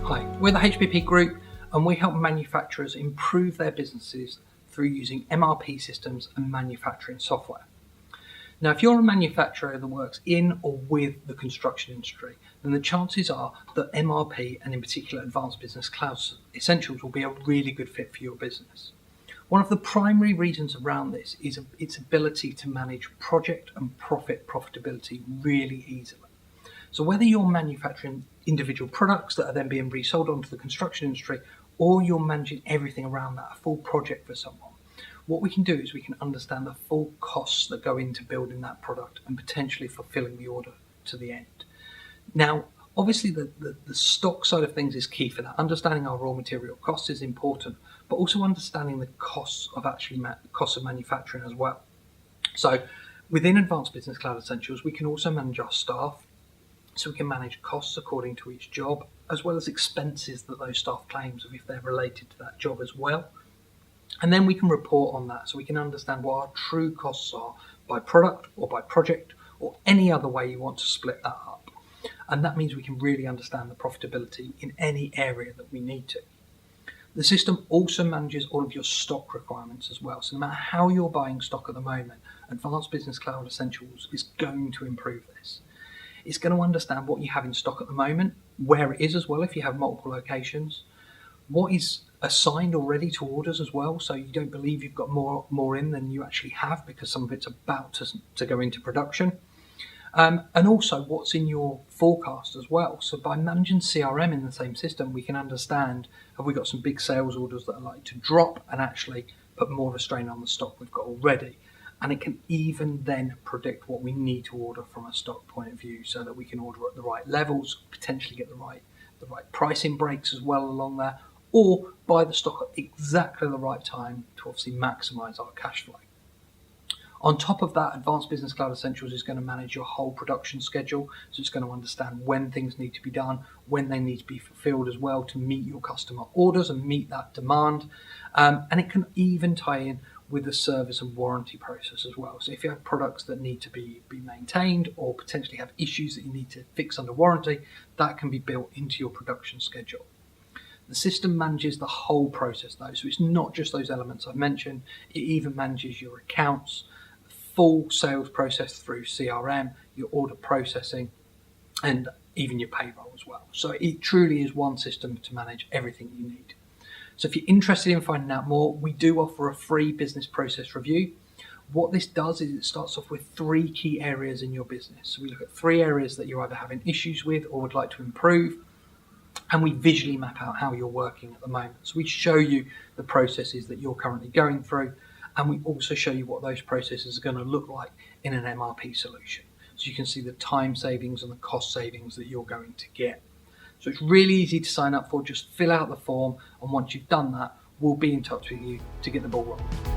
Hi, we're the HBP Group and we help manufacturers improve their businesses through using MRP systems and manufacturing software. Now, if you're a manufacturer that works in or with the construction industry, then the chances are that MRP and in particular Advanced Business Cloud Essentials will be a really good fit for your business. One of the primary reasons around this is its ability to manage project and profitability really easily. So whether you're manufacturing individual products that are then being resold onto the construction industry, or you're managing everything around that, a full project for someone, what we can do is we can understand the full costs that go into building that product and potentially fulfilling the order to the end. Now, obviously the stock side of things is key for that. Understanding our raw material costs is important, but also understanding the costs of costs of manufacturing as well. So within Advanced Business Cloud Essentials, we can also manage our staff. So we can manage costs according to each job, as well as expenses that those staff claim if they're related to that job as well. And then we can report on that so we can understand what our true costs are by product or by project or any other way you want to split that up. And that means we can really understand the profitability in any area that we need to. The system also manages all of your stock requirements as well. So no matter how you're buying stock at the moment, Advanced Business Cloud Essentials is going to improve this. It's going to understand what you have in stock at the moment, where it is as well if you have multiple locations, what is assigned already to orders as well, so you don't believe you've got more in than you actually have because some of it's about to go into production, and also what's in your forecast as well. So by managing CRM in the same system, we can understand, have we got some big sales orders that are likely to drop and actually put more of a strain on the stock we've got already. And it can even then predict what we need to order from a stock point of view so that we can order at the right levels, potentially get the right pricing breaks as well along there, or buy the stock at exactly the right time to obviously maximise our cash flow. On top of that, Advanced Business Cloud Essentials is going to manage your whole production schedule. So it's going to understand when things need to be done, when they need to be fulfilled as well to meet your customer orders and meet that demand. And it can even tie in with the service and warranty process as well. So if you have products that need to be maintained or potentially have issues that you need to fix under warranty, that can be built into your production schedule. The system manages the whole process though, so it's not just those elements I've mentioned, it even manages your accounts, full sales process through CRM, your order processing, and even your payroll as well. So it truly is one system to manage everything you need. So if you're interested in finding out more, we do offer a free business process review. What this does is it starts off with 3 key areas in your business. So we look at 3 areas that you're either having issues with or would like to improve, and we visually map out how you're working at the moment. So we show you the processes that you're currently going through, and we also show you what those processes are going to look like in an MRP solution. So you can see the time savings and the cost savings that you're going to get. So it's really easy to sign up for. Just fill out the form, and once you've done that, we'll be in touch with you to get the ball rolling.